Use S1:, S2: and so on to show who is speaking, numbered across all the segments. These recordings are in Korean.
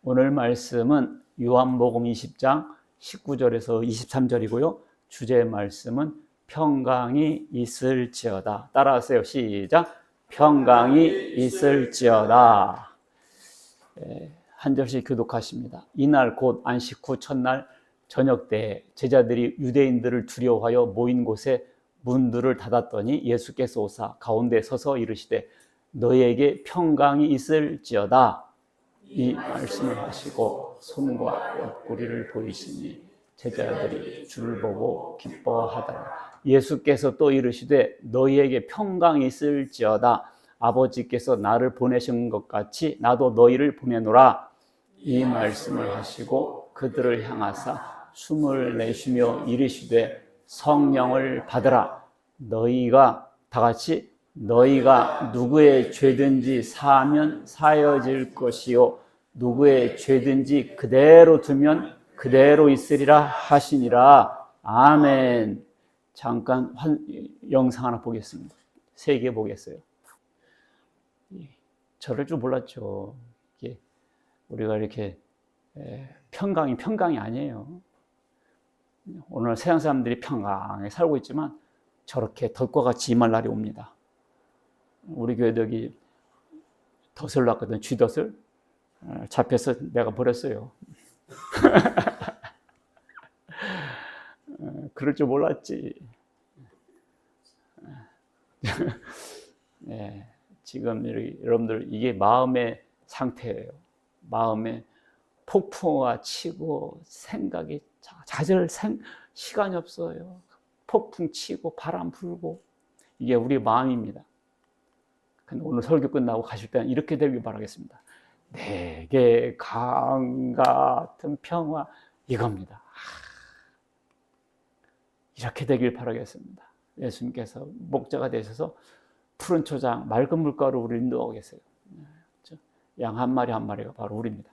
S1: 오늘 말씀은 요한복음 20장 19절에서 23절이고요. 주제의 말씀은 평강이 있을지어다. 따라하세요. 시작. 평강이 있을지어다. 한 절씩 교독하십니다. 이날 곧 안식 후 첫날 저녁 때 제자들이 유대인들을 두려워하여 모인 곳에 문들을 닫았더니 예수께서 오사 가운데 서서 이르시되 너희에게 평강이 있을지어다. 이 말씀을 하시고 손과 옆구리를 보이시니 제자들이 주를 보고 기뻐하더라. 예수께서 또 이르시되 너희에게 평강이 있을지어다. 아버지께서 나를 보내신 것 같이 나도 너희를 보내노라. 이 말씀을 하시고 그들을 향하사 숨을 내쉬며 이르시되 성령을 받으라. 너희가 다 같이 너희가 누구의 죄든지 사하면 사여질 것이요 누구의 죄든지 그대로 두면 그대로 있으리라 하시니라. 아멘. 잠깐 영상 하나 보겠습니다. 3개 보겠어요. 저럴 줄 몰랐죠. 우리가 이렇게 평강이 아니에요. 오늘 세상 사람들이 평강에 살고 있지만 저렇게 덫과 같이 임할 날이 옵니다. 우리 교회도 여기 덫을 놨거든. 쥐덫을 잡혀서 내가 버렸어요. 그럴 줄 몰랐지. 네, 지금 여러분들 이게 마음의 상태예요. 마음에 폭풍우가 치고 생각이 좌절 시간이 없어요. 폭풍 치고 바람 불고 이게 우리 마음입니다. 근데 오늘 설교 끝나고 가실 때는 이렇게 되길 바라겠습니다. 내게 강 같은 평화 이겁니다. 이렇게 되길 바라겠습니다. 예수님께서 목자가 되셔서 푸른 초장, 맑은 물가로 우리를 인도하고 계세요. 양 한 마리 한 마리가 바로 우리입니다.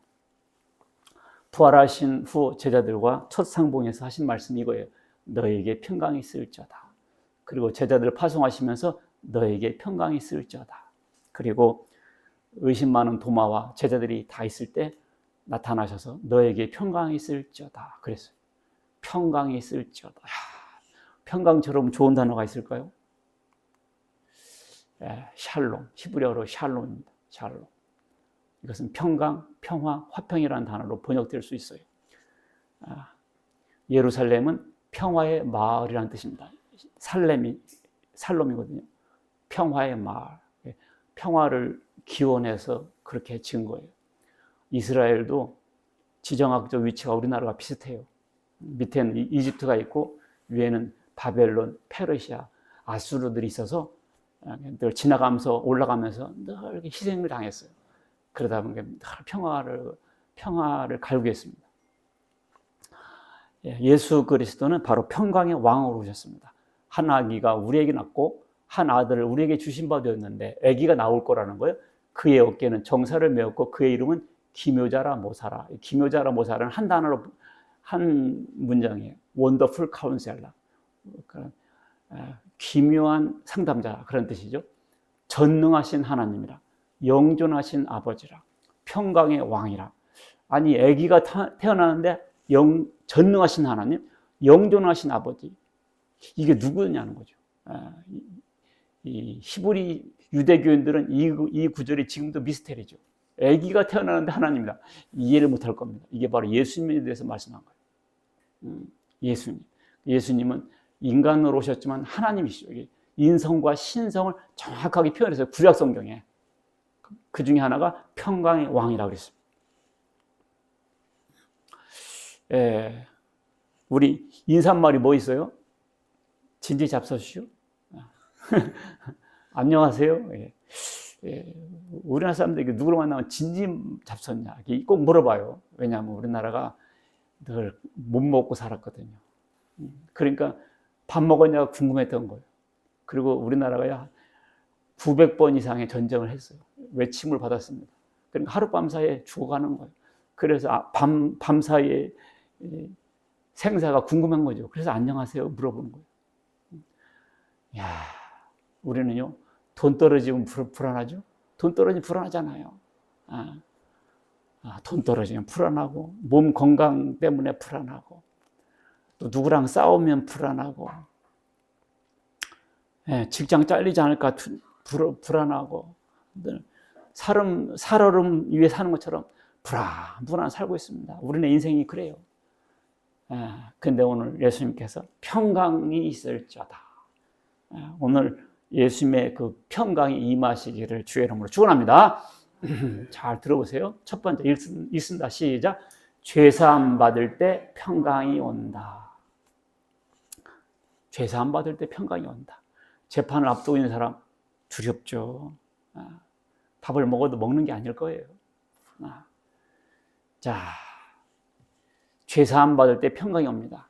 S1: 부활하신 후 제자들과 첫 상봉에서 하신 말씀이 이거예요. 너에게 평강이 있을지어다. 그리고 제자들을 파송하시면서 너에게 평강이 있을지어다. 그리고 의심 많은 도마와 제자들이 다 있을 때 나타나셔서 너에게 평강이 있을지어다. 그랬어요. 평강이 있을지어다. 평강처럼 좋은 단어가 있을까요? 샬롬, 히브리어로 샬롬입니다. 샬롬. 이것은 평강, 평화, 화평이라는 단어로 번역될 수 있어요. 예루살렘은 평화의 마을이라는 뜻입니다. 살롬이거든요. 평화의 마을. 평화를 기원해서 그렇게 지은 거예요. 이스라엘도 지정학적 위치가 우리나라가 비슷해요. 밑에는 이집트가 있고 위에는 바벨론, 페르시아, 아수르들이 있어서 늘 지나가면서 올라가면서 늘 이렇게 희생을 당했어요. 그러다 보니까 늘 평화를 갈구했습니다. 예수 그리스도는 바로 평강의 왕으로 오셨습니다. 한 아기가 우리에게 낳고 한 아들을 우리에게 주신 바 되었는데 아기가 나올 거라는 거예요. 그의 어깨는 정사를 메었고 그의 이름은 기묘자라 모사라. 기묘자라 모사라는 한 단어로 한 문장이에요. 원더풀 카운셀러. 기묘한 상담자 그런 뜻이죠. 전능하신 하나님이라. 영존하신 아버지라. 평강의 왕이라. 아니 아기가 태어나는데 전능하신 하나님, 영존하신 아버지. 이게 누구냐는 거죠. 이 히브리 유대교인들은 이 구절이 지금도 미스테리죠. 아기가 태어나는데 하나님이다. 이해를 못할 겁니다. 이게 바로 예수님에 대해서 말씀한 거예요. 예수님은 인간으로 오셨지만 하나님이시죠. 인성과 신성을 정확하게 표현해서 구약 성경에 그 중에 하나가 평강의 왕이라고 그랬습니다. 우리 인사말이 뭐 있어요? 진지 잡서시오. 안녕하세요. 우리나라 사람들이 누구를 만나면 진지 잡섰냐 꼭 물어봐요. 왜냐하면 우리나라가 늘 못 먹고 살았거든요. 그러니까 밥 먹었냐가 궁금했던 거예요. 그리고 우리나라가 900번 이상의 전쟁을 했어요. 외침을 받았습니다. 그러니까 하룻밤 사이에 죽어가는 거예요. 그래서 밤 사이에 생사가 궁금한 거죠. 그래서 안녕하세요 물어보는 거예요. 야, 우리는요 돈 떨어지면 불안하죠. 돈 떨어지면 불안하잖아요. 돈 떨어지면 불안하고, 몸 건강 때문에 불안하고, 또 누구랑 싸우면 불안하고, 직장 잘리지 않을까 불안하고, 살얼음 위에 사는 것처럼 불안불안 살고 있습니다. 우리네 인생이 그래요. 근데 오늘 예수님께서 평강이 있을지어다. 오늘 예수님의 그 평강이 임하시기를 주의 이름으로 축원합니다. 잘 들어보세요. 첫 번째 읽습니다. 시작. 죄사함 받을 때 평강이 온다. 죄사함 받을 때 평강이 온다. 재판을 앞두고 있는 사람 두렵죠. 밥을 먹어도 먹는 게 아닐 거예요. 자, 죄사함 받을 때 평강이 옵니다.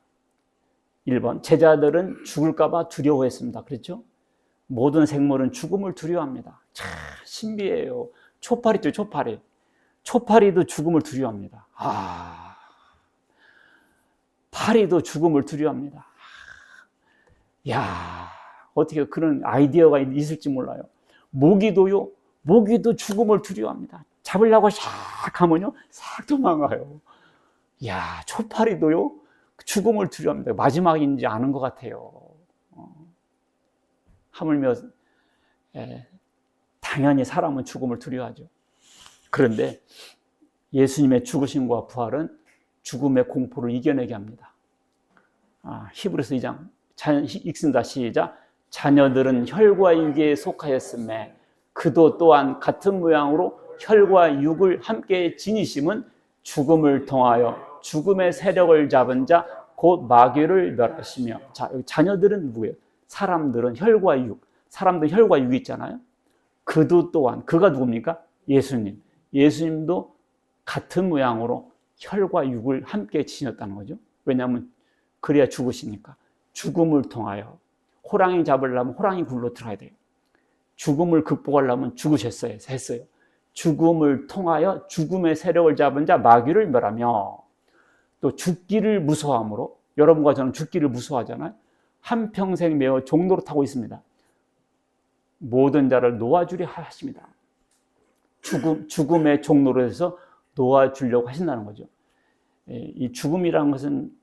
S1: 1번, 제자들은 죽을까 봐 두려워했습니다. 그렇죠? 모든 생물은 죽음을 두려워합니다. 참 신비해요. 초파리 있죠, 초파리. 초파리도 죽음을 두려워합니다. 파리도 죽음을 두려워합니다. 야, 어떻게 그런 아이디어가 있을지 몰라요. 모기도요, 모기도 죽음을 두려워합니다. 잡으려고 샥 하면요, 싹 도망가요. 야, 초파리도요, 죽음을 두려워합니다. 마지막인지 아는 것 같아요. 하물며, 당연히 사람은 죽음을 두려워하죠. 그런데 예수님의 죽으심과 부활은 죽음의 공포를 이겨내게 합니다. 히브리서 2장 읽습니다. 시작. 자녀들은 혈과 육에 속하였음에 그도 또한 같은 모양으로 혈과 육을 함께 지니심은 죽음을 통하여 죽음의 세력을 잡은 자 곧 마귀를 멸하시며. 자, 여기 자녀들은 누구예요? 사람들은 혈과 육. 사람들 혈과 육이 있잖아요. 그도 또한, 그가 누굽니까? 예수님. 예수님도 같은 모양으로 혈과 육을 함께 지녔다는 거죠. 왜냐하면 그래야 죽으시니까. 죽음을 통하여 호랑이 잡으려면 호랑이 굴로 들어가야 돼요. 죽음을 극복하려면 죽으셨어요. 했어요. 죽음을 통하여 죽음의 세력을 잡은 자 마귀를 멸하며, 또 죽기를 무서워함으로, 여러분과 저는 죽기를 무서워하잖아요. 한평생 매어 종로를 타고 있습니다. 모든 자를 놓아주려 하십니다. 죽음의 종로로 해서 놓아주려고 하신다는 거죠. 이 죽음이라는 것은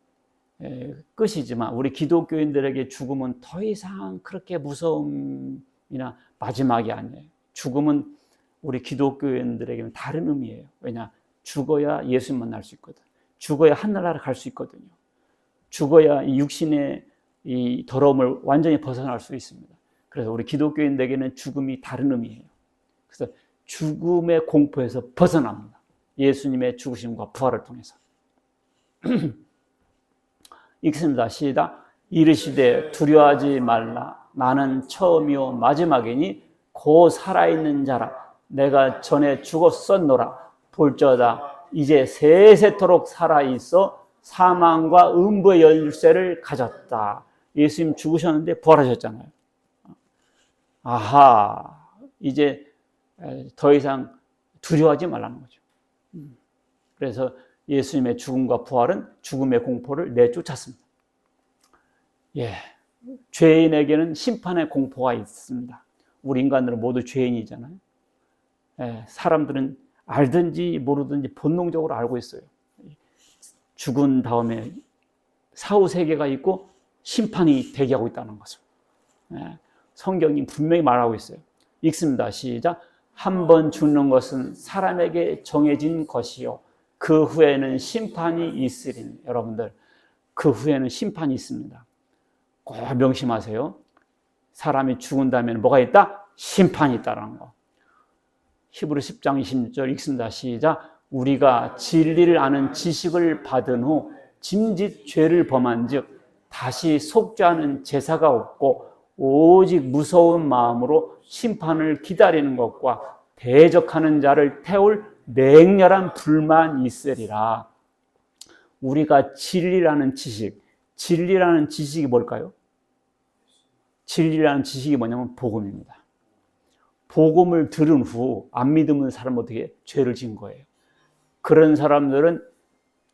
S1: 끝이지만 우리 기독교인들에게 죽음은 더 이상 그렇게 무서움이나 마지막이 아니에요. 죽음은 우리 기독교인들에게는 다른 의미예요. 왜냐? 죽어야 예수님 만날 수 있거든. 죽어야 하늘나라 갈 수 있거든요. 죽어야 이 육신의 이 더러움을 완전히 벗어날 수 있습니다. 그래서 우리 기독교인들에게는 죽음이 다른 의미예요. 그래서 죽음의 공포에서 벗어납니다. 예수님의 죽으심과 부활을 통해서. 읽습니다. 시작. 이르시되 두려워하지 말라. 나는 처음이요 마지막이니 곧 살아있는 자라. 내가 전에 죽었었노라. 볼지어다 이제 세세토록 살아있어 사망과 음부의 열쇠를 가졌다. 예수님 죽으셨는데 부활하셨잖아요. 아하, 이제 더 이상 두려워하지 말라는 거죠. 그래서 예수님의 죽음과 부활은 죽음의 공포를 내쫓았습니다. 죄인에게는 심판의 공포가 있습니다. 우리 인간들은 모두 죄인이잖아요. 사람들은 알든지 모르든지 본능적으로 알고 있어요. 죽은 다음에 사후 세계가 있고 심판이 대기하고 있다는 것을. 성경이 분명히 말하고 있어요. 읽습니다. 시작. 한 번 죽는 것은 사람에게 정해진 것이요 그 후에는 심판이 있으리니. 여러분들, 그 후에는 심판이 있습니다. 꼭 명심하세요. 사람이 죽은 다음에는 뭐가 있다? 심판이 있다는 거. 히브리 10장 26절 읽습니다. 시작. 우리가 진리를 아는 지식을 받은 후 짐짓 죄를 범한 즉 다시 속죄하는 제사가 없고 오직 무서운 마음으로 심판을 기다리는 것과 대적하는 자를 태울 맹렬한 불만 있으리라. 우리가 진리라는 지식, 진리라는 지식이 뭘까요? 진리라는 지식이 뭐냐면 복음입니다. 복음을 들은 후 안 믿으면 사람은 어떻게 죄를 지은 거예요. 그런 사람들은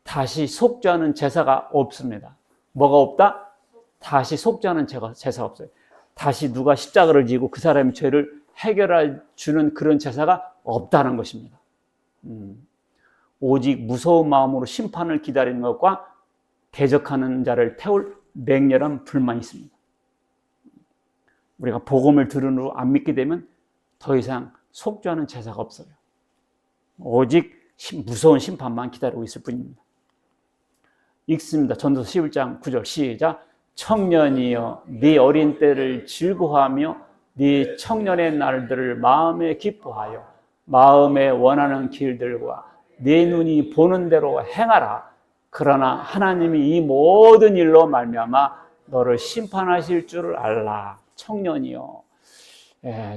S1: 다시 속죄하는 제사가 없습니다. 뭐가 없다? 다시 속죄하는 제사가 없어요. 다시 누가 십자가를 지고 그 사람의 죄를 해결해 주는 그런 제사가 없다는 것입니다. 오직 무서운 마음으로 심판을 기다리는 것과 대적하는 자를 태울 맹렬한 불만이 있습니다. 우리가 복음을 들은 후 안 믿게 되면 더 이상 속죄하는 제사가 없어요. 오직 무서운 심판만 기다리고 있을 뿐입니다. 읽습니다. 전도서 11장 9절 시작. 청년이여 네 어린 때를 즐거워하며 네 청년의 날들을 마음에 기뻐하여 마음에 원하는 길들과 네 눈이 보는 대로 행하라. 그러나 하나님이 이 모든 일로 말미암아 너를 심판하실 줄을 알라. 청년이여.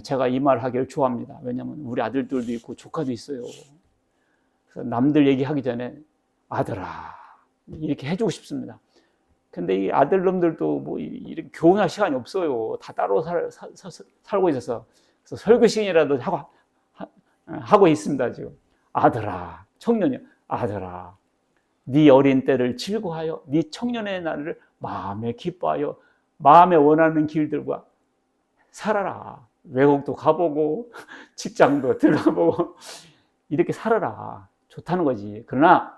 S1: 제가 이 말 하기를 좋아합니다. 왜냐하면 우리 아들들도 있고 조카도 있어요. 그래서 남들 얘기하기 전에 아들아 이렇게 해주고 싶습니다. 근데 이 아들놈들도 뭐 이렇게 교훈할 시간이 없어요. 다 따로 살고 있어서. 그래서 설교 시간이라도 하고 있습니다, 지금. 아들아, 청년이야. 아들아, 네 어린 때를 즐거워하여 네 청년의 날을 마음에 기뻐하여 마음에 원하는 길들과 살아라. 외국도 가보고 직장도 들어가보고 이렇게 살아라. 좋다는 거지. 그러나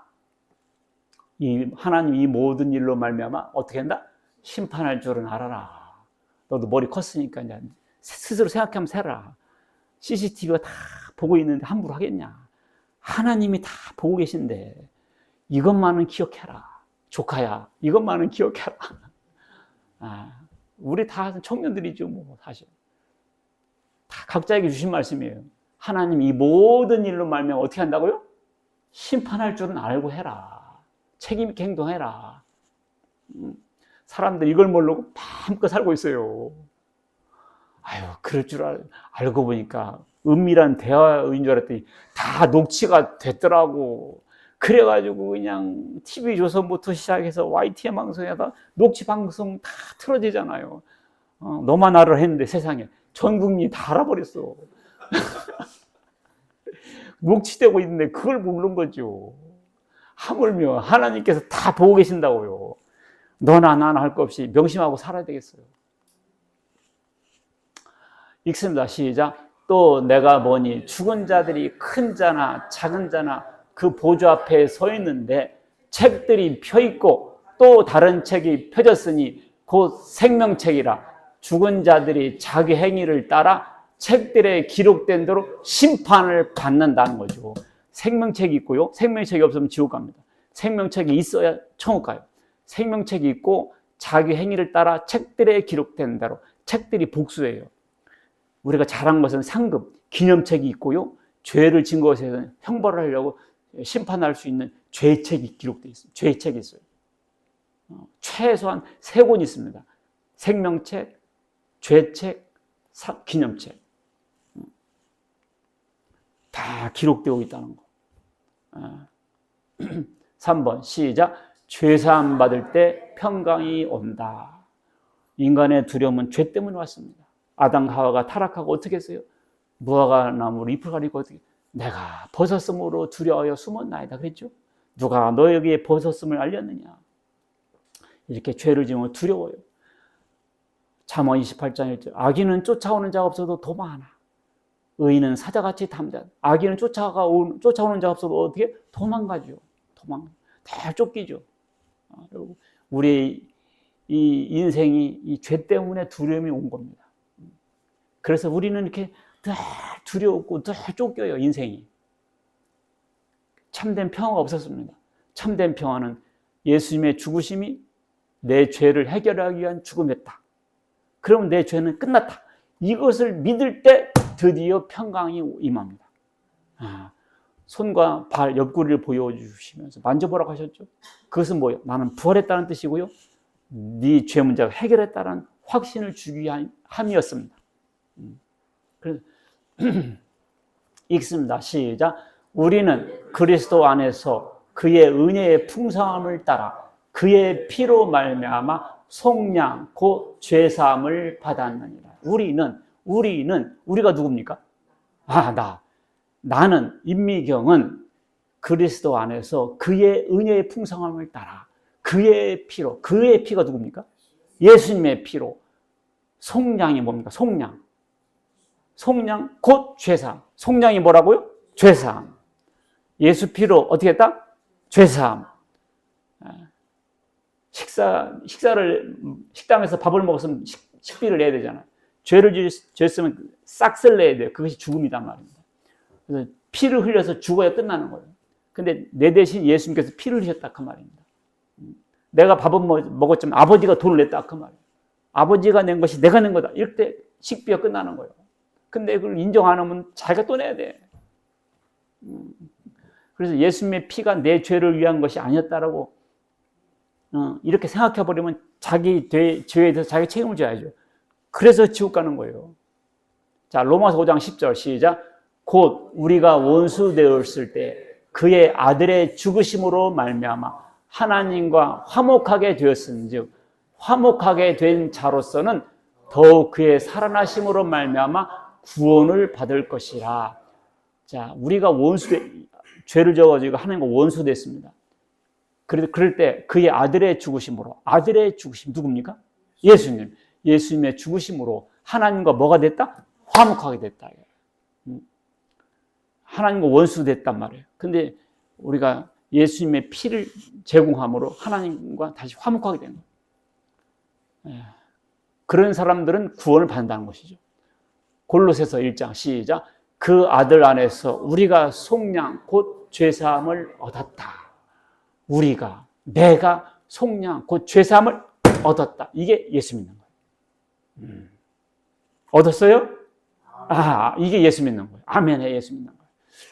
S1: 이 하나님 이 모든 일로 말미암아 어떻게 한다? 심판할 줄은 알아라. 너도 머리 컸으니까 이제 스스로 생각하면 살아라. CCTV가 다 보고 있는데 함부로 하겠냐? 하나님이 다 보고 계신데 이것만은 기억해라. 조카야, 이것만은 기억해라. 우리 다 청년들이죠, 뭐 사실. 다 각자에게 주신 말씀이에요. 하나님 이 모든 일로 말미암아 어떻게 한다고요? 심판할 줄은 알고 해라. 책임 있게 행동해라. 사람들 이걸 모르고 마음껏 살고 있어요. 아유, 그럴 줄 알고 보니까 은밀한 대화인 줄 알았더니 다 녹취가 됐더라고. 그래가지고 그냥 TV조선부터 시작해서 YTN 방송에다 녹취 방송 다 틀어지잖아요. 너만 알아 했는데 세상에 전 국민이 다 알아버렸어. 녹취되고 있는데 그걸 모르는 거죠. 하물며 하나님께서 다 보고 계신다고요. 너나 나나 할 것 없이 명심하고 살아야 되겠어요. 읽습니다. 시작. 또 내가 보니 죽은 자들이 큰 자나 작은 자나 그 보좌 앞에 서 있는데 책들이 펴 있고 또 다른 책이 펴졌으니 곧 생명책이라. 죽은 자들이 자기 행위를 따라 책들에 기록된 대로 심판을 받는다는 거죠. 생명책이 있고요. 생명책이 없으면 지옥 갑니다. 생명책이 있어야 천국 가요. 생명책이 있고 자기 행위를 따라 책들에 기록된 대로. 책들이 복수예요. 우리가 잘한 것은 상급, 기념책이 있고요. 죄를 진 것에는 형벌을 하려고 심판할 수 있는 죄책이 기록되어 있습니다. 죄책이 있어요. 최소한 3권 있습니다. 생명책, 죄책, 기념책. 다 기록되고 있다는 거. 3번 시작. 죄사함 받을 때 평강이 온다. 인간의 두려움은 죄 때문에 왔습니다. 아담 하와가 타락하고 어떻게 했어요? 무화과 나무로 잎을 가리고 어떻게 내가 벗었음으로 두려워하여 숨었나이다 그랬죠? 누가 너에게 벗었음을 알렸느냐? 이렇게 죄를 지으면 두려워요. 잠언 28장 1절. 악인은 쫓아오는 자가 없어도 도망하나 의인은 사자같이 담대하다. 악인은 쫓아오는 자가 없어도 어떻게? 도망가죠. 다 쫓기죠. 우리 이 인생이 이 죄 때문에 두려움이 온 겁니다. 그래서 우리는 이렇게 늘 두려웠고 늘 쫓겨요, 인생이. 참된 평화가 없었습니다. 참된 평화는 예수님의 죽으심이 내 죄를 해결하기 위한 죽음이었다. 그러면 내 죄는 끝났다. 이것을 믿을 때 드디어 평강이 임합니다. 손과 발, 옆구리를 보여주시면서 만져보라고 하셨죠. 그것은 뭐예요? 나는 부활했다는 뜻이고요. 네 죄 문제가 해결했다는 확신을 주기 위한 함이었습니다. 그래서 읽습니다. 시작. 우리는 그리스도 안에서 그의 은혜의 풍성함을 따라 그의 피로 말미암아 속량 곧 죄사함을 받았느니라. 우리가 누굽니까? 나는 임미경은 그리스도 안에서 그의 은혜의 풍성함을 따라 그의 피로, 그의 피가 누굽니까? 예수님의 피로. 속량이 뭡니까? 속량 곧 죄사함. 속량이 뭐라고요? 죄사함. 예수 피로 어떻게 했다? 죄사함. 식당에서 밥을 먹었으면 식비를 내야 되잖아요. 죄를 지었으면 싹쓸 내야 돼요. 그것이 죽음이란 말입니다. 그래서 피를 흘려서 죽어야 끝나는 거예요. 근데 내 대신 예수님께서 피를 흘리셨다 그 말입니다. 내가 밥은 먹었지만 아버지가 돈을 냈다 그 말이에요. 아버지가 낸 것이 내가 낸 거다. 이럴 때 식비가 끝나는 거예요. 근데 그걸 인정 안 하면 자기가 또 내야 돼. 그래서 예수님의 피가 내 죄를 위한 것이 아니었다라고 이렇게 생각해버리면 자기 죄에 대해서 자기 책임을 져야죠. 그래서 지옥 가는 거예요. 자, 로마서 5장 10절 시작. 곧 우리가 원수 되었을 때 그의 아들의 죽으심으로 말미암아 하나님과 화목하게 되었은즉 화목하게 된 자로서는 더욱 그의 살아나심으로 말미암아 구원을 받을 것이라. 자, 우리가 죄를 져가지고 하나님과 원수 됐습니다. 그럴 때 그의 아들의 죽으심으로, 아들의 죽으심 누굽니까? 예수님. 예수님의 죽으심으로 하나님과 뭐가 됐다? 화목하게 됐다. 하나님과 원수 됐단 말이에요. 근데 우리가 예수님의 피를 제공함으로 하나님과 다시 화목하게 되는 거예요. 그런 사람들은 구원을 받는다는 것이죠. 골로새서 1장 시작. 그 아들 안에서 우리가 속량 곧 죄사함을 얻었다. 내가 속량 곧 죄사함을 얻었다. 이게 예수 믿는 거예요. 얻었어요? 이게 예수 믿는 거예요. 아멘에 예수 믿는 거예요.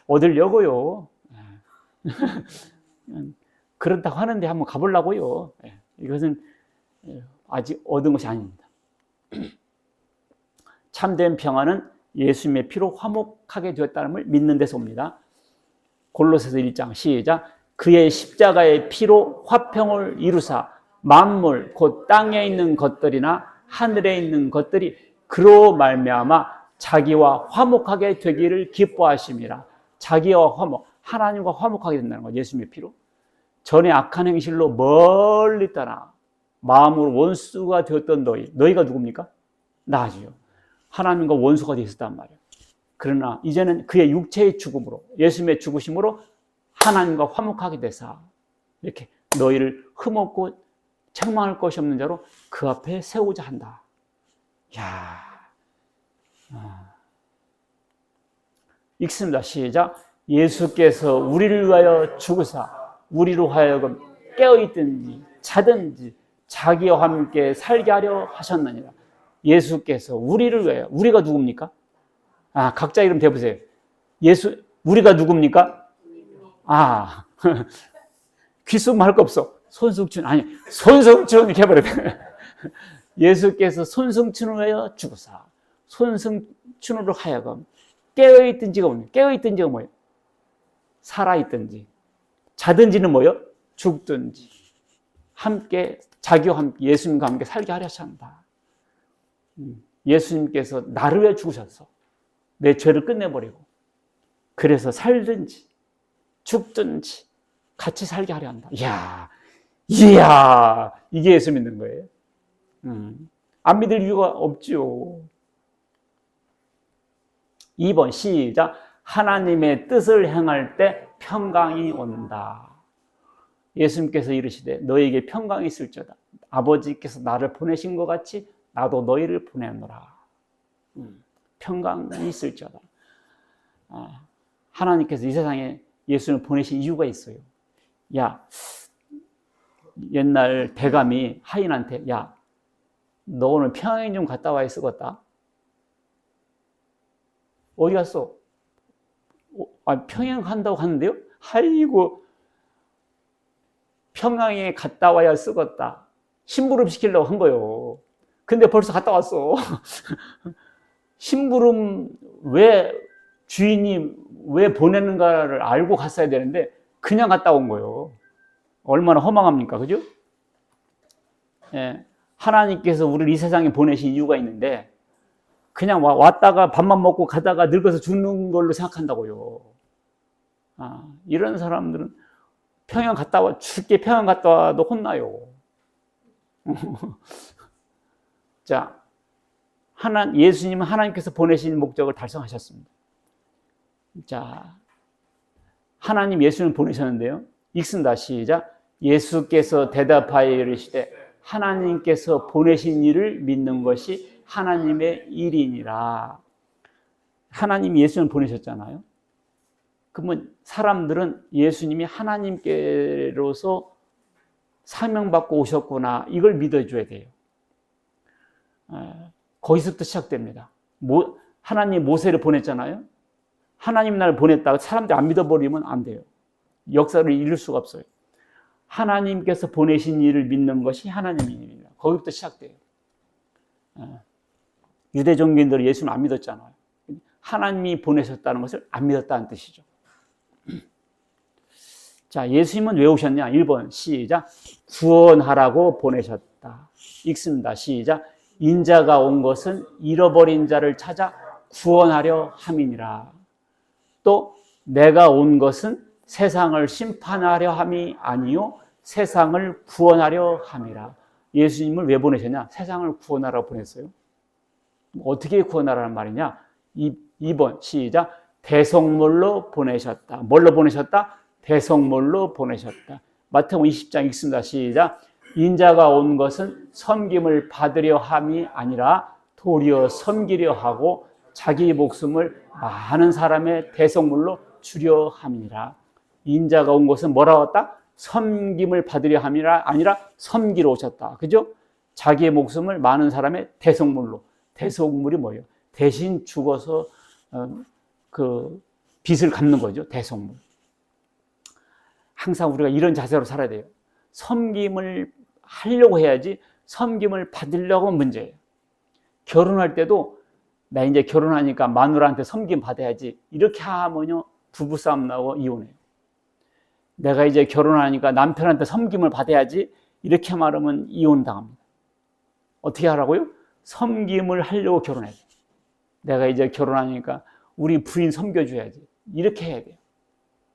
S1: 얻으려고요. 그렇다고 하는데 한번 가보려고요. 이것은 아직 얻은 것이 아닙니다. 참된 평안은 예수님의 피로 화목하게 되었다는 걸 믿는 데서 옵니다. 골로새서 1장 시작. 그의 십자가의 피로 화평을 이루사 만물 곧 땅에 있는 것들이나 하늘에 있는 것들이 그로 말미암아 자기와 화목하게 되기를 기뻐하심이라. 자기와 하나님과 화목하게 된다는 거예요. 예수님의 피로. 전에 악한 행실로 멀리 떠나 마음으로 원수가 되었던 너희가 누굽니까? 나지요. 하나님과 원수가 되어 있었단 말이에요. 그러나 이제는 그의 육체의 죽음으로, 예수님의 죽으심으로 하나님과 화목하게 되사 이렇게 너희를 흠없고 책망할 것이 없는 자로 그 앞에 세우고자 한다. 읽습니다. 시작. 예수께서 우리를 위하여 죽으사 우리로 하여금 깨어있든지 자든지 자기와 함께 살게 하려 하셨느니라. 예수께서 우리를 위하여, 우리가 누굽니까? 각자 이름 대보세요. 우리가 누굽니까? 귀순 할 거 없어. 손승춘 이렇게 해버려요. 예수께서 손승춘을 위하여 죽으사 손승춘으로 하여금 깨어있든지가 뭐예요? 깨어있든지가 뭐예요? 살아있든지 자든지는 뭐예요? 죽든지 함께 자기와 함께 예수님과 함께 살게 하려 한다. 예수님께서 나를 위해 죽으셔서 내 죄를 끝내버리고 그래서 살든지 죽든지 같이 살게 하려 한다. 이야, 이게 예수 믿는 거예요. 안 믿을 이유가 없죠. 2번 시작. 하나님의 뜻을 행할 때 평강이 온다. 예수님께서 이르시되 너희에게 평강이 있을지어다. 아버지께서 나를 보내신 것 같이 나도 너희를 보내노라. 평강이 있을지어다. 하나님께서 이 세상에 예수를 보내신 이유가 있어요. 옛날 대감이 하인한테 너 오늘 평양 좀 갔다 와야 쓰겄다. 어디 갔어? 평양 간다고 하는데요? 아이고, 평양에 갔다 와야 쓰겄다. 심부름 시키려고 한 거예요. 근데 벌써 갔다 왔어. 심부름 주인이 왜 보내는가를 알고 갔어야 되는데 그냥 갔다 온 거예요. 얼마나 허망합니까? 그죠? 하나님께서 우리를 이 세상에 보내신 이유가 있는데 그냥 왔다가 밥만 먹고 가다가 늙어서 죽는 걸로 생각한다고요. 이런 사람들은 죽게 평양 갔다 와도 혼나요. 자, 예수님은 하나님께서 보내신 목적을 달성하셨습니다. 자, 하나님 예수님을 보내셨는데요. 읽습니다. 시작. 예수께서 대답하여 이르시되 하나님께서 보내신 이를 믿는 것이 하나님의 일이니라. 하나님이 예수님을 보내셨잖아요. 그러면 사람들은 예수님이 하나님께로서 사명받고 오셨구나, 이걸 믿어줘야 돼요. 거기서부터 시작됩니다. 하나님 모세를 보냈잖아요. 하나님 나를 보냈다고 사람들이 안 믿어버리면 안 돼요. 역사를 이룰 수가 없어요. 하나님께서 보내신 일을 믿는 것이 하나님의 일입니다. 거기부터 시작돼요. 유대 종교인들은 예수를 안 믿었잖아요. 하나님이 보내셨다는 것을 안 믿었다는 뜻이죠. 자, 예수님은 왜 오셨냐? 1번 시작. 구원하라고 보내셨다. 읽습니다. 시작. 인자가 온 것은 잃어버린 자를 찾아 구원하려 함이니라. 또 내가 온 것은 세상을 심판하려 함이 아니요 세상을 구원하려 함이라. 예수님을 왜 보내셨냐? 세상을 구원하라고 보냈어요. 어떻게 구원하라는 말이냐? 2번 시작. 대속물로 보내셨다. 뭘로 보내셨다? 대속물로 보내셨다. 마태복음 20장 읽습니다. 시작. 인자가 온 것은 섬김을 받으려 함이 아니라 도리어 섬기려 하고 자기 목숨을 많은 사람의 대속물로 주려 함이니라. 인자가 온 것은 뭐라고 했다? 섬김을 받으려 함이라 아니라 섬기러 오셨다. 그죠? 자기의 목숨을 많은 사람의 대속물로. 대속물이 뭐예요? 대신 죽어서 그 빚을 갚는 거죠. 대속물. 항상 우리가 이런 자세로 살아야 돼요. 섬김을 하려고 해야지 섬김을 받으려고 하면 문제예요. 결혼할 때도 나 이제 결혼하니까 마누라한테 섬김 받아야지 이렇게 하면요 부부싸움 나고 이혼해요. 내가 이제 결혼하니까 남편한테 섬김을 받아야지 이렇게 말하면 이혼당합니다. 어떻게 하라고요? 섬김을 하려고 결혼해야 돼요. 내가 이제 결혼하니까 우리 부인 섬겨줘야지 이렇게 해야 돼요.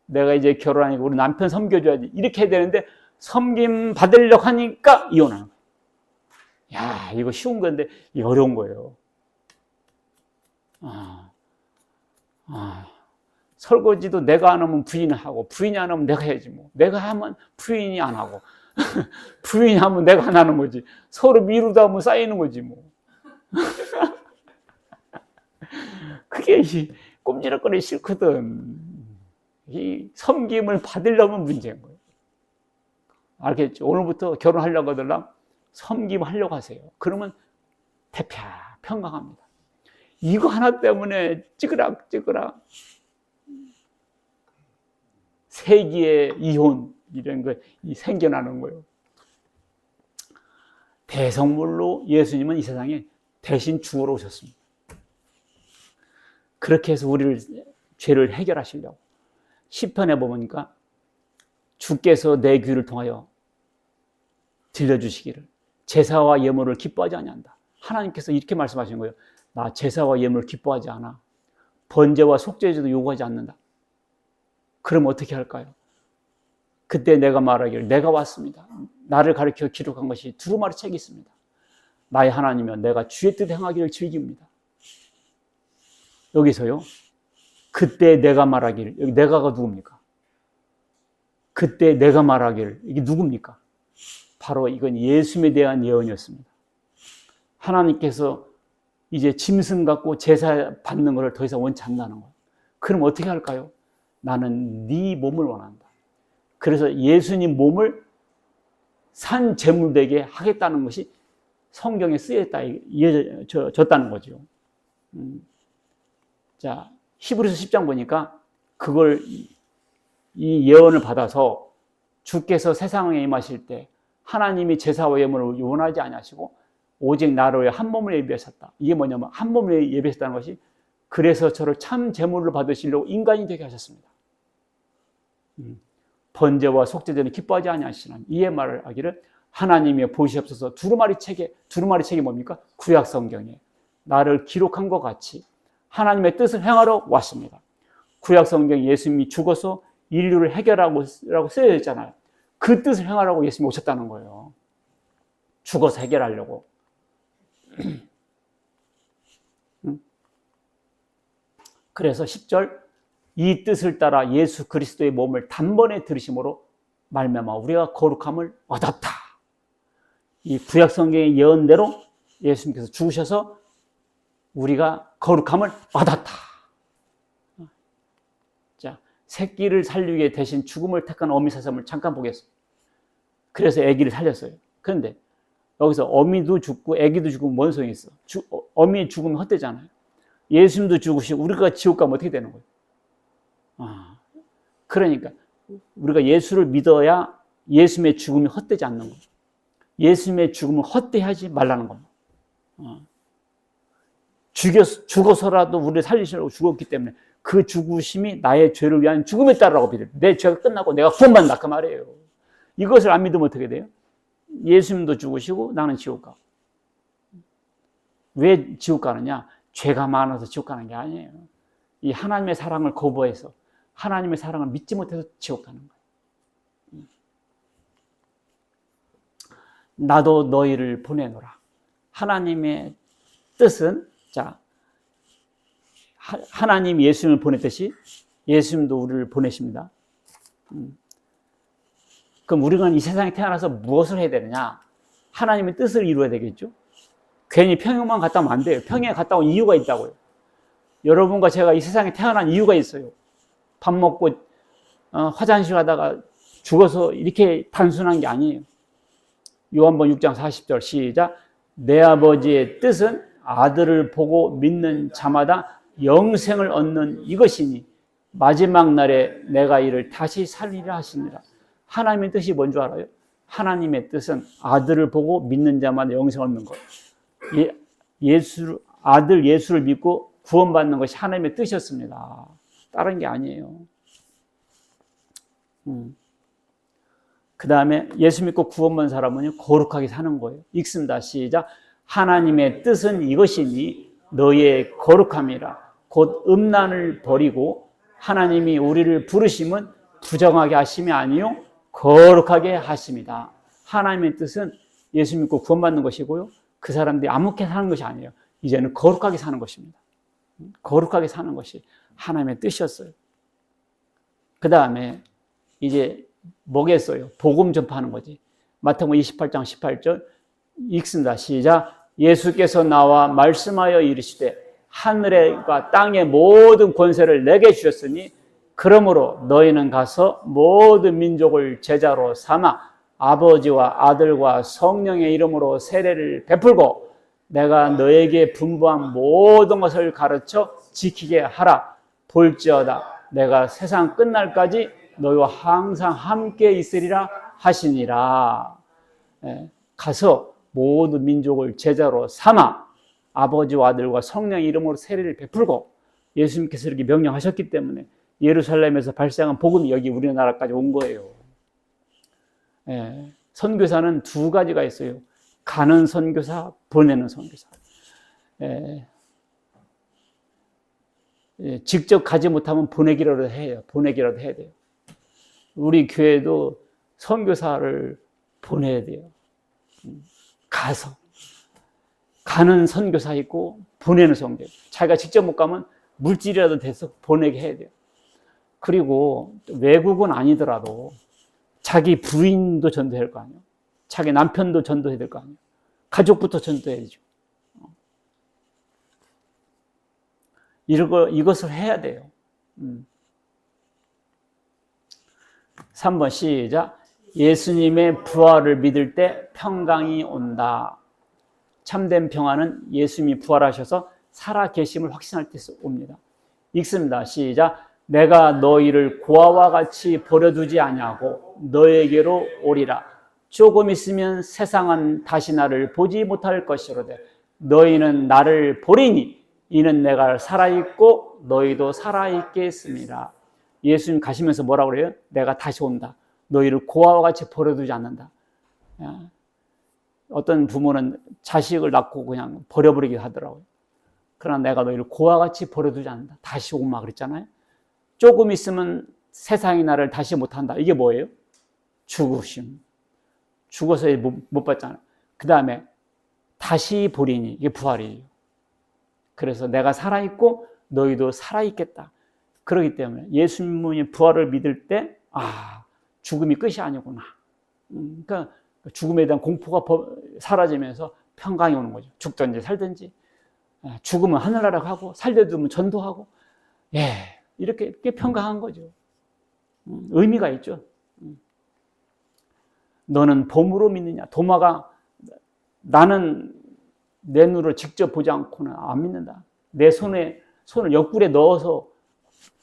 S1: 내가 이제 결혼하니까 우리 남편 섬겨줘야지 이렇게 해야 되는데 섬김 받으려고 하니까 이혼하는 거예요. 야, 이거 쉬운 건데 이게 어려운 거예요. 설거지도 내가 안 하면 부인이 하고 부인이 안 하면 내가 해야지 뭐. 내가 하면 부인이 안 하고 부인이 하면 내가 안 하는 거지. 서로 미루다 보면 쌓이는 거지 뭐. 그게 꼼지락거리기 싫거든. 이 섬김을 받으려면 문제인 거예요. 알겠죠? 오늘부터 결혼하려고 하더라 섬김하려고 하세요. 그러면 대파 평강합니다. 이거 하나 때문에 찌그락찌그락 세기의 이혼 이런 거 생겨나는 거예요. 대성물로 예수님은 이 세상에 대신 죽으러 오셨습니다. 그렇게 해서 우리를 죄를 해결하시려고. 시편에 보니까 주께서 내 귀를 통하여 들려주시기를 제사와 예물을 기뻐하지 아니한다. 하나님께서 이렇게 말씀하신 거예요. 나 제사와 예물을 기뻐하지 않아. 번제와 속죄제도 요구하지 않는다. 그럼 어떻게 할까요? 그때 내가 말하기를 내가 왔습니다. 나를 가르쳐 기록한 것이 두루마리 책이 있습니다. 나의 하나님이여 내가 주의 뜻 행하기를 즐깁니다. 여기서요. 그때 내가 말하기를, 여기 내가가 누굽니까? 그때 내가 말하기를, 이게 누굽니까? 바로 이건 예수님에 대한 예언이었습니다. 하나님께서 이제 짐승 갖고 제사 받는 것을 더 이상 원치 않는다는 거예요. 그럼 어떻게 할까요? 나는 네 몸을 원한다. 그래서 예수님 몸을 산 제물되게 하겠다는 것이 성경에 쓰여졌다는 거죠. 자, 히브리서 10장 보니까 그걸 이 예언을 받아서 주께서 세상에 임하실 때 하나님이 제사와 예물을 원하지 아니하시고 오직 나로 한 몸을 예비하셨다. 이게 뭐냐면 한 몸을 예비하셨다는 것이 그래서 저를 참 제물로 받으시려고 인간이 되게 하셨습니다. 번제와 속죄제는 기뻐하지 아니하시나니 이에 말을 하기를 하나님이 보시옵소서 두루마리 책이 뭡니까? 구약 성경에 나를 기록한 것 같이 하나님의 뜻을 행하러 왔습니다. 구약 성경에 예수님이 죽어서 인류를 해결하고 쓰여 있잖아요. 그 뜻을 행하라고 예수님이 오셨다는 거예요. 죽어서 해결하려고. 그래서 10절 이 뜻을 따라 예수 그리스도의 몸을 단번에 들으심으로 말미암아 우리가 거룩함을 얻었다. 이 구약 성경의 예언대로 예수님께서 죽으셔서 우리가 거룩함을 얻었다. 자, 새끼를 살리기 위해 대신 죽음을 택한 어미 사슴을 잠깐 보겠습니다. 그래서 아기를 살렸어요. 그런데 여기서 어미도 죽고 아기도 죽으면 뭔 소용이 있어? 어미 죽으면 헛되잖아요. 예수님도 죽으시고 우리가 지옥 가면 어떻게 되는 거예요? 그러니까 우리가 예수를 믿어야 예수님의 죽음이 헛되지 않는 거예요. 예수님의 죽음을 헛되하지 말라는 겁니다. 죽어서라도 우리를 살리시려고 죽었기 때문에 그 죽으심이 나의 죄를 위한 죽음에 따르라고 믿어요. 내 죄가 끝나고 내가 구원받는다 그 말이에요. 이것을 안 믿으면 어떻게 돼요? 예수님도 죽으시고 나는 지옥 가. 왜 지옥 가느냐? 죄가 많아서 지옥 가는 게 아니에요. 이 하나님의 사랑을 거부해서 하나님의 사랑을 믿지 못해서 지옥 가는 거예요. 나도 너희를 보내노라. 하나님의 뜻은 자 하나님 예수님을 보냈듯이 예수님도 우리를 보내십니다. 그럼 우리가 이 세상에 태어나서 무엇을 해야 되느냐? 하나님의 뜻을 이루어야 되겠죠. 괜히 평양만 갔다 오면 안 돼요. 평양에 갔다 온 이유가 있다고요. 여러분과 제가 이 세상에 태어난 이유가 있어요. 밥 먹고 화장실 가다가 죽어서 이렇게 단순한 게 아니에요. 요한복음 6장 40절 시작. 내 아버지의 뜻은 아들을 보고 믿는 자마다 영생을 얻는 이것이니 마지막 날에 내가 이를 다시 살리라 하시니라. 하나님의 뜻이 뭔 줄 알아요? 하나님의 뜻은 아들을 보고 믿는 자마다 영생을 얻는 것. 아들 예수를 믿고 구원받는 것이 하나님의 뜻이었습니다. 다른 게 아니에요. 그 다음에 예수 믿고 구원받은 사람은 거룩하게 사는 거예요. 읽습니다. 시작. 하나님의 뜻은 이것이니 너희의 거룩함이라. 곧 음란을 버리고 하나님이 우리를 부르심은 부정하게 하심이 아니요 거룩하게 하심이다. 하나님의 뜻은 예수 믿고 구원받는 것이고요. 그 사람들이 아무렇게 사는 것이 아니에요. 이제는 거룩하게 사는 것입니다. 거룩하게 사는 것이 하나님의 뜻이었어요. 그 다음에 이제 뭐겠어요? 복음 전파하는 거지. 마태복음 28장 18절 읽습니다. 시작. 예수께서 나와 말씀하여 이르시되 하늘과 땅의 모든 권세를 내게 주셨으니 그러므로 너희는 가서 모든 민족을 제자로 삼아 아버지와 아들과 성령의 이름으로 세례를 베풀고 내가 너에게 분부한 모든 것을 가르쳐 지키게 하라. 볼지어다 내가 세상 끝날까지 너희와 항상 함께 있으리라 하시니라. 가서 모든 민족을 제자로 삼아 아버지와 아들과 성령의 이름으로 세례를 베풀고 예수님께서 이렇게 명령하셨기 때문에 예루살렘에서 발생한 복음이 여기 우리나라까지 온 거예요. 선교사는 두 가지가 있어요. 가는 선교사, 보내는 선교사. 직접 가지 못하면 보내기라도 해요. 보내기라도 해야 돼요. 우리 교회도 선교사를 보내야 돼요. 가서. 가는 선교사 있고 보내는 선교사. 자기가 직접 못 가면 물질이라도 돼서 보내게 해야 돼요. 그리고 외국은 아니더라도 자기 부인도 전도해야 될 거 아니에요. 자기 남편도 전도해야 될 거 아니에요. 가족부터 전도해야죠. 이것을 해야 돼요. 3번 시작. 예수님의 부활을 믿을 때 평강이 온다. 참된 평화는 예수님이 부활하셔서 살아계심을 확신할 때 옵니다. 읽습니다. 시작. 내가 너희를 고아와 같이 버려두지 아니하고 너에게로 오리라. 조금 있으면 세상은 다시 나를 보지 못할 것이로되 너희는 나를 보리니 이는 내가 살아있고 너희도 살아있겠습니다. 예수님 가시면서 뭐라고 그래요? 내가 다시 온다. 너희를 고아와 같이 버려두지 않는다. 어떤 부모는 자식을 낳고 그냥 버려버리기도 하더라고요. 그러나 내가 너희를 고아와 같이 버려두지 않는다. 다시 오마 그랬잖아요. 조금 있으면 세상이 나를 다시 못한다. 이게 뭐예요? 죽으심. 죽어서 못 봤잖아요. 그 다음에 다시 보리니 이게 부활이에요. 그래서 내가 살아있고 너희도 살아있겠다. 그렇기 때문에 예수님의 부활을 믿을 때 죽음이 끝이 아니구나. 그러니까 죽음에 대한 공포가 사라지면서 평강이 오는 거죠. 죽든지 살든지 죽으면 하늘나라 가고 살려두면 전도하고 이렇게 평강한 거죠. 의미가 있죠. 너는 봄으로 믿느냐? 도마가 나는 내 눈으로 직접 보지 않고는 안 믿는다. 내 손을 옆구리에 넣어서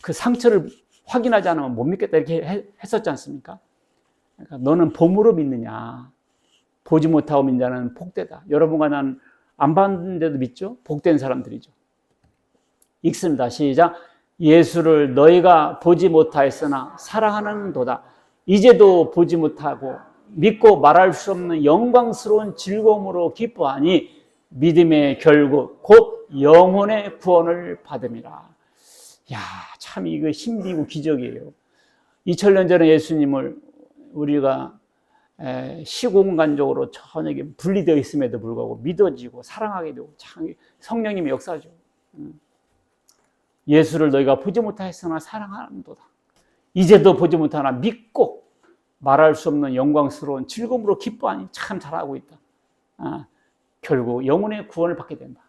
S1: 그 상처를 확인하지 않으면 못 믿겠다 이렇게 했었지 않습니까? 그러니까 너는 봄으로 믿느냐? 보지 못하고 믿는 자는 복되다. 여러분과 나는 안 봤는데도 믿죠? 복된 사람들이죠. 읽습니다. 시작. 예수를 너희가 보지 못하였으나 사랑하는도다. 이제도 보지 못하고 믿고 말할 수 없는 영광스러운 즐거움으로 기뻐하니 믿음의 결국 곧 영혼의 구원을 받음이라. 참 이거 신비고 기적이에요. 2000년 전에 예수님을 우리가 시공간적으로 전혀 분리되어 있음에도 불구하고 믿어지고 사랑하게 되고 참 성령님의 역사죠. 예수를 너희가 보지 못하였으나 사랑하는도다. 이제도 보지 못하나 믿고 말할 수 없는 영광스러운 즐거움으로 기뻐하니 참 잘하고 있다. 결국 영혼의 구원을 받게 된다.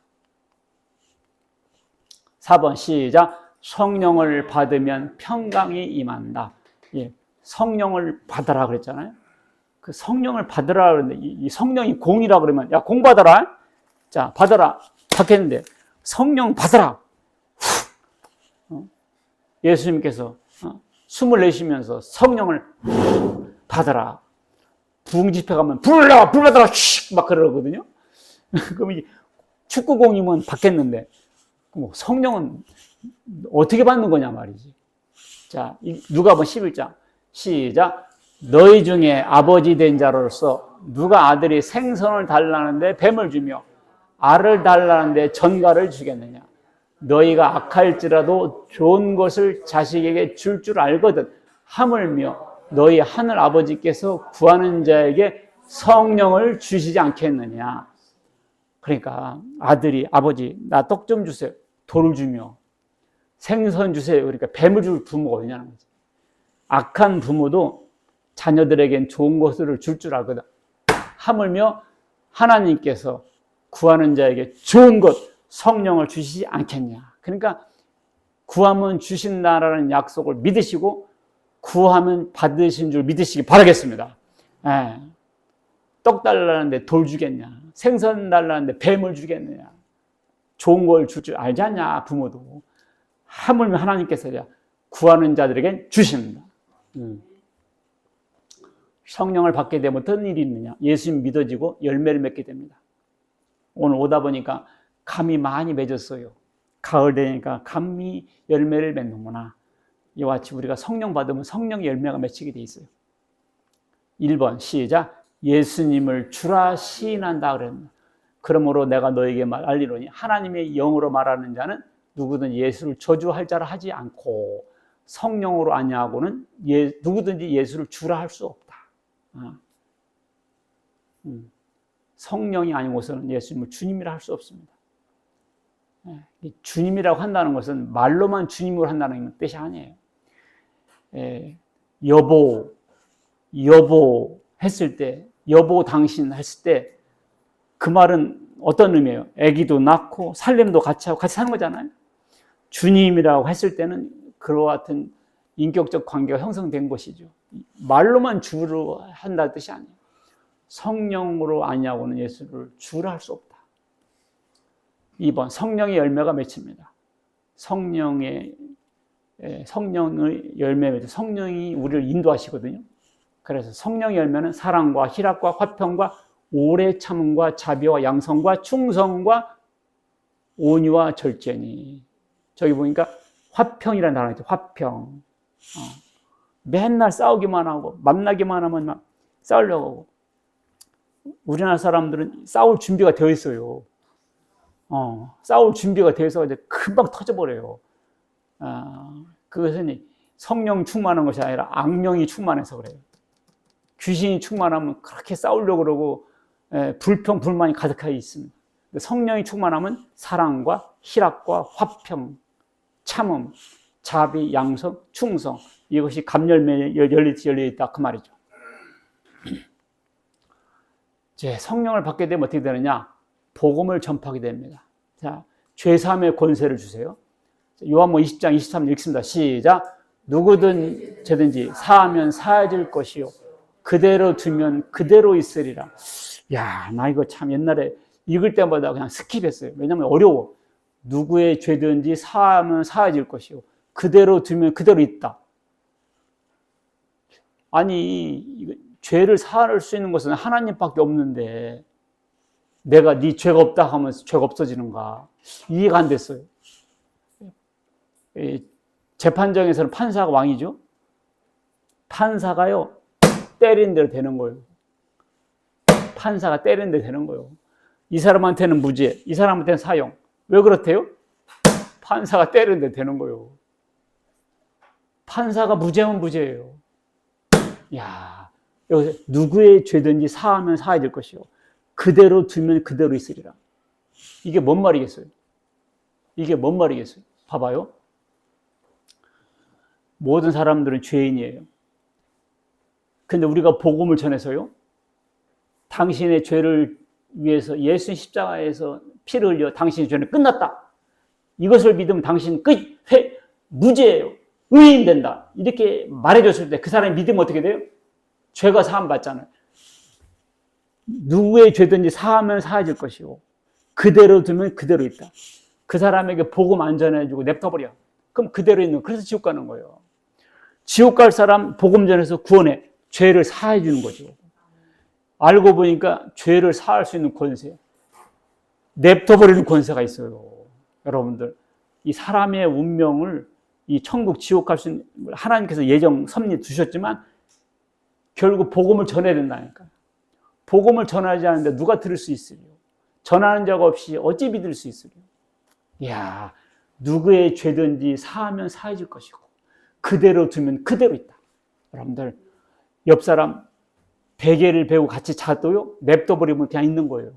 S1: 4번 시작. 성령을 받으면 평강이 임한다. 성령을 받으라 그랬잖아요. 그 성령을 받으라 그랬는데 이 성령이 공이라 그러면 야, 공 받아라. 자, 받아라. 받겠는데 성령 받아라. 예수님께서 숨을 내쉬면서 성령을 받아라. 부흥 집회 가면 불 받아라. 막 그러거든요. 그럼 이게 축구공이면 받겠는데 성령은 어떻게 받는 거냐 말이지. 자, 누가복음 11장 시작. 너희 중에 아버지 된 자로서 누가 아들이 생선을 달라는데 뱀을 주며 알을 달라는데 전갈을 주겠느냐. 너희가 악할지라도 좋은 것을 자식에게 줄 줄 알거든. 하물며 너희 하늘 아버지께서 구하는 자에게 성령을 주시지 않겠느냐. 그러니까 아들이 아버지 나 떡 좀 주세요. 돌을 주며 생선 주세요. 그러니까 뱀을 줄 부모가 어디냐는 거지. 악한 부모도 자녀들에겐 좋은 것을 줄 줄 알거든. 하물며 하나님께서 구하는 자에게 좋은 것 성령을 주시지 않겠냐. 그러니까 구하면 주신다라는 약속을 믿으시고 구하면 받으신 줄 믿으시기 바라겠습니다. 떡 달라는데 돌 주겠냐. 생선 달라는데 뱀을 주겠느냐. 좋은 걸 줄 줄 알지 않냐 부모도. 하물며 하나님께서 구하는 자들에겐 주십니다. 성령을 받게 되면 어떤 일이 있느냐. 예수님 믿어지고 열매를 맺게 됩니다. 오늘 오다 보니까 감이 많이 맺었어요. 가을 되니까 감이 열매를 맺는구나. 이와 같이 우리가 성령 받으면 성령의 열매가 맺히게 돼 있어요. 1번 시작. 예수님을 주라 시인한다 그랬나. 그러므로 내가 너에게 알리노니 하나님의 영으로 말하는 자는 누구든 예수를 저주할 자라 하지 않고 성령으로 아니하고는 누구든지 예수를 주라 할 수 없다. 성령이 아니고서는 예수님을 주님이라 할 수 없습니다. 주님이라고 한다는 것은 말로만 주님으로 한다는 뜻이 아니에요. 여보 했을 때, 여보 당신 했을 때 그 말은 어떤 의미예요? 아기도 낳고 살림도 같이 하고 같이 사는 거잖아요. 주님이라고 했을 때는 그와 같은 인격적 관계가 형성된 것이죠. 말로만 주로 한다는 뜻이 아니에요. 성령으로 아니하고는 예수를 주라 할 수 없다. 2번 성령의 열매가 맺힙니다. 성령의 열매 맺혀 성령이 우리를 인도하시거든요. 그래서 성령의 열매는 사랑과 희락과 화평과 오래 참음과 자비와 양성과 충성과 온유와 절제니. 저기 보니까 화평이라는 단어가 있죠. 화평. 맨날 싸우기만 하고 만나기만 하면 막 싸우려고 하고. 우리나라 사람들은 싸울 준비가 되어 있어요. 싸울 준비가 되어 있어서 금방 터져버려요. 그것은 성령 충만한 것이 아니라 악령이 충만해서 그래요. 귀신이 충만하면 그렇게 싸우려고 그러고 불평, 불만이 가득하게 있습니다. 성령이 충만하면 사랑과 희락과 화평, 참음, 자비, 양성, 충성. 이것이 갑열매에 열려있다 그 말이죠. 이제 성령을 받게 되면 어떻게 되느냐? 복음을 전파하게 됩니다. 자, 죄사함의 권세를 주세요. 요한복음 20장 23절 읽습니다. 시작. 누구든 죄든지 사하면 사해질 것이요 그대로 두면 그대로 있으리라. 야, 나 이거 참 옛날에 읽을 때마다 그냥 스킵했어요. 왜냐하면 어려워. 누구의 죄든지 사하면 사해질 것이요 그대로 두면 그대로 있다. 아니, 죄를 사할 수 있는 것은 하나님밖에 없는데 내가 네 죄가 없다 하면 죄가 없어지는가? 이해가 안 됐어요. 재판정에서는 판사가 왕이죠. 판사가요 때리는 대로 되는 거예요. 판사가 때리는 대로 되는 거예요. 이 사람한테는 무죄, 이 사람한테는 사형. 왜 그렇대요? 판사가 때리는 대로 되는 거예요. 판사가 무죄면 무죄예요. 야, 여기서 누구의 죄든지 사하면 사해질 것이요 그대로 두면 그대로 있으리라. 이게 뭔 말이겠어요? 이게 뭔 말이겠어요? 봐봐요. 모든 사람들은 죄인이에요. 근데 우리가 복음을 전해서요, 당신의 죄를 위해서 예수 십자가에서 피를 흘려 당신의 죄는 끝났다. 이것을 믿으면 당신 무죄예요. 의인된다. 이렇게 말해줬을 때 그 사람이 믿으면 어떻게 돼요? 죄가 사함 받잖아요. 누구의 죄든지 사하면 사해질 것이고 그대로 두면 그대로 있다. 그 사람에게 복음 안 전해주고 냅둬버려. 그럼 그대로 있는, 그래서 지옥 가는 거예요. 지옥 갈 사람 복음 전해서 구원해. 죄를 사해 주는 거죠. 알고 보니까 죄를 사할 수 있는 권세, 냅둬버리는 권세가 있어요. 여러분들, 이 사람의 운명을 이 천국 지옥 갈 수 있는, 하나님께서 예정 섭리 두셨지만 결국 복음을 전해야 된다니까. 복음을 전하지 않는데 누가 들을 수 있으리요? 전하는 자가 없이 어찌 믿을 수 있으리요? 이야, 누구의 죄든지 사하면 사해질 것이고 그대로 두면 그대로 있다. 여러분들, 옆 사람 베개를 베고 같이 자도요, 냅둬버리면 그냥 있는 거예요.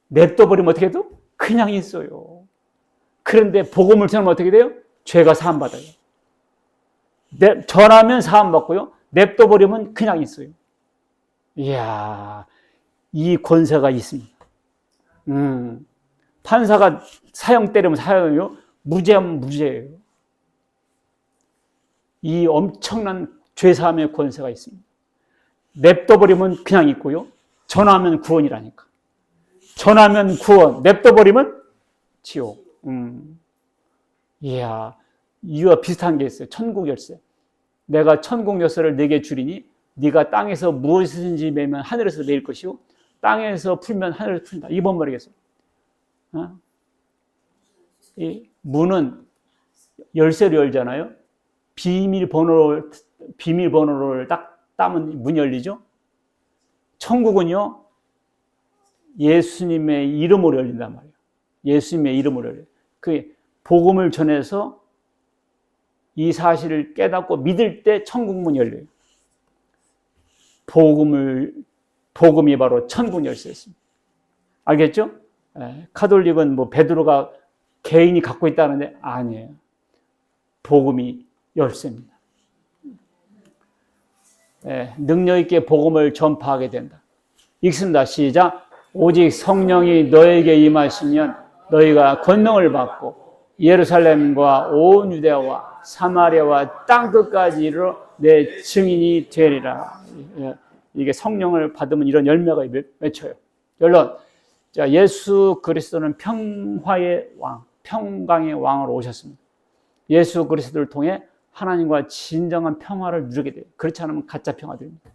S1: 냅둬버리면 어떻게 해도 그냥 있어요. 그런데 복음을 전하면 어떻게 돼요? 죄가 사함받아요. 전하면 사함받고요, 냅둬버리면 그냥 있어요. 이야, 이 권세가 있습니다. 판사가 사형 때리면 사형이요, 무죄하면 무죄예요. 이 엄청난 죄사함의 권세가 있습니다. 냅둬버리면 그냥 있고요, 전하면 구원이라니까. 전하면 구원, 냅둬버리면 지옥. 이야, 이와 비슷한 게 있어요. 천국 열쇠. 내가 천국 열쇠를 네게 주리니 네가 땅에서 무엇이든지 매면 하늘에서 매일 것이요 땅에서 풀면 하늘에서 풀린다. 이게 뭔 말이겠어요? 이 문은 열쇠로 열잖아요. 비밀번호를 딱 따면 문 열리죠. 천국은요, 예수님의 이름으로 열린단 말이에요. 예수님의 이름으로 열려요. 그 복음을 전해서 이 사실을 깨닫고 믿을 때 천국 문이 열려요. 복음이 바로 천국 열쇠였습니다. 알겠죠? 카톨릭은 뭐 베드로가 개인이 갖고 있다는데 아니에요. 복음이 열쇠입니다. 능력 있게 복음을 전파하게 된다. 읽습니다. 시작. 오직 성령이 너에게 임하시면 너희가 권능을 받고 예루살렘과 온 유대와 사마리아와 땅끝까지 이르러 내 증인이 되리라. 이게 성령을 받으면 이런 열매가 맺혀요. 결론. 자, 예수 그리스도는 평화의 왕, 평강의 왕으로 오셨습니다. 예수 그리스도를 통해 하나님과 진정한 평화를 누리게 돼요. 그렇지 않으면 가짜 평화들입니다.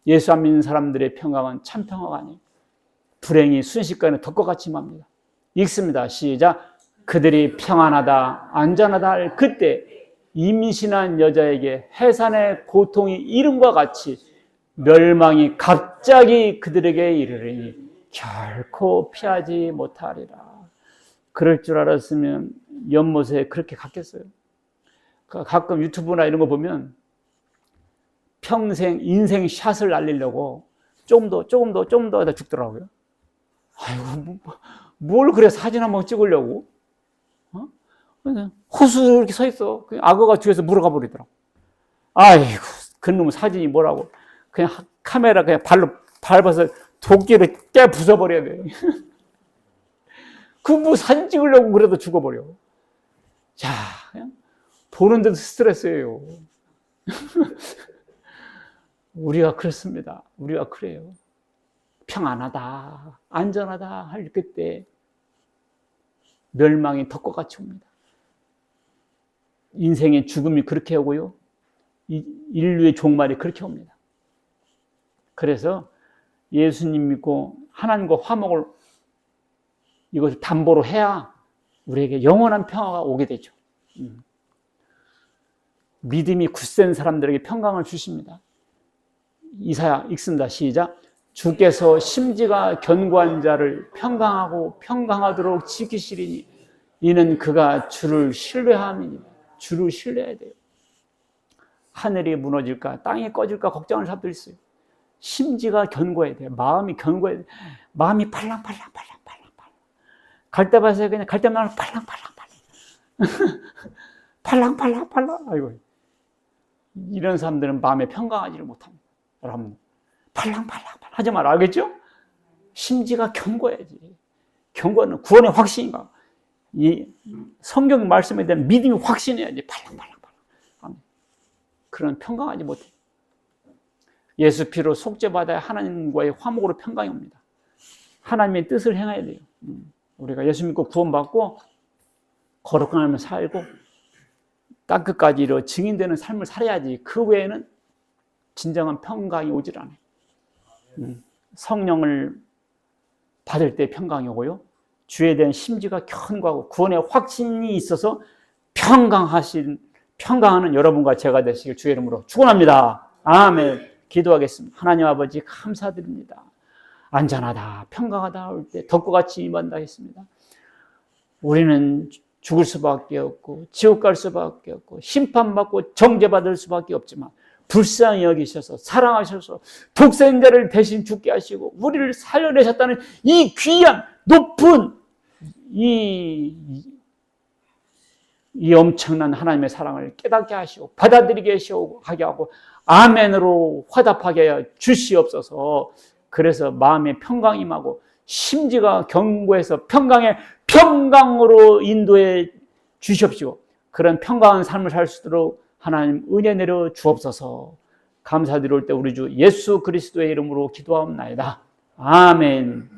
S1: 예수 안 믿는 사람들의 평강은 참 평화가 아니에요. 불행이 순식간에 덕과 같이 맙니다. 읽습니다. 시작. 그들이 평안하다, 안전하다 할 그때 임신한 여자에게 해산의 고통이 이름과 같이 멸망이 갑자기 그들에게 이르리니 결코 피하지 못하리라. 그럴 줄 알았으면 연못에 그렇게 갔겠어요. 가끔 유튜브나 이런 거 보면 평생 인생 샷을 날리려고 조금 더 하다 죽더라고요. 아이고, 뭘 그래 사진 한번 찍으려고? 호수 이렇게 서 있어. 악어가 뒤에서 물어가 버리더라고. 아이고, 그놈 사진이 뭐라고. 그냥 카메라 그냥 발로 밟아서 도끼를 깨 부숴버려야 돼. 그 뭐 사진 찍으려고 그래도 죽어버려. 자, 그냥 보는데도 스트레스예요. 우리가 그렇습니다. 우리가 그래요. 평안하다, 안전하다 할 그때 멸망이 덕과 같이 옵니다. 인생의 죽음이 그렇게 오고요. 인류의 종말이 그렇게 옵니다. 그래서 예수님 믿고 하나님과 화목을 이것을 담보로 해야 우리에게 영원한 평화가 오게 되죠. 믿음이 굳센 사람들에게 평강을 주십니다. 이사야 읽습니다. 시작. 주께서 심지가 견고한 자를 평강하고 평강하도록 지키시리니 이는 그가 주를 신뢰함이니. 주를 신뢰해야 돼요. 하늘이 무너질까 땅이 꺼질까 걱정하는 사람들 있어요. 심지가 견고해야 돼요. 마음이 견고해야 돼요. 마음이 팔랑팔랑 갈대밭에 그냥 갈대만 팔랑팔랑 아이고, 이런 사람들은 마음에 평강하지를 못합니다. 여러분 팔랑팔랑 하지 마라. 알겠죠? 심지가 견고해야지. 견고는 구원의 확신인가. 이 성경 말씀에 대한 믿음이 확신해야지. 팔랑팔랑 그런 평강하지 못해. 예수 피로 속죄받아야 하나님과의 화목으로 평강이 옵니다. 하나님의 뜻을 행해야 돼요. 우리가 예수 믿고 구원받고 거룩한 삶을 살고 땅끝까지 이르러 증인되는 삶을 살아야지. 그 외에는 진정한 평강이 오질 않아요. 성령을 받을 때 평강이 오고요. 주에 대한 심지가 견고하고 구원의 확신이 있어서 평강하는 여러분과 제가 되시길 주의 이름으로 축원합니다. 아멘. 기도하겠습니다. 하나님 아버지 감사드립니다. 안전하다, 평강하다 할 때 덕과 같이 임한다 했습니다. 우리는 죽을 수밖에 없고 지옥 갈 수밖에 없고 심판받고 정죄받을 수밖에 없지만 불쌍히 여기셔서 사랑하셔서 독생자를 대신 죽게 하시고 우리를 살려내셨다는 이 귀한 높은 이 엄청난 하나님의 사랑을 깨닫게 하시고 받아들이게 하게 하고 아멘으로 화답하게 하여 주시옵소서. 그래서 마음의 평강이 임하고 심지가 견고해서 평강으로 인도해 주시옵시고 그런 평강한 삶을 살 수 있도록 하나님 은혜 내려 주옵소서. 감사드릴 때 우리 주 예수 그리스도의 이름으로 기도하옵나이다. 아멘.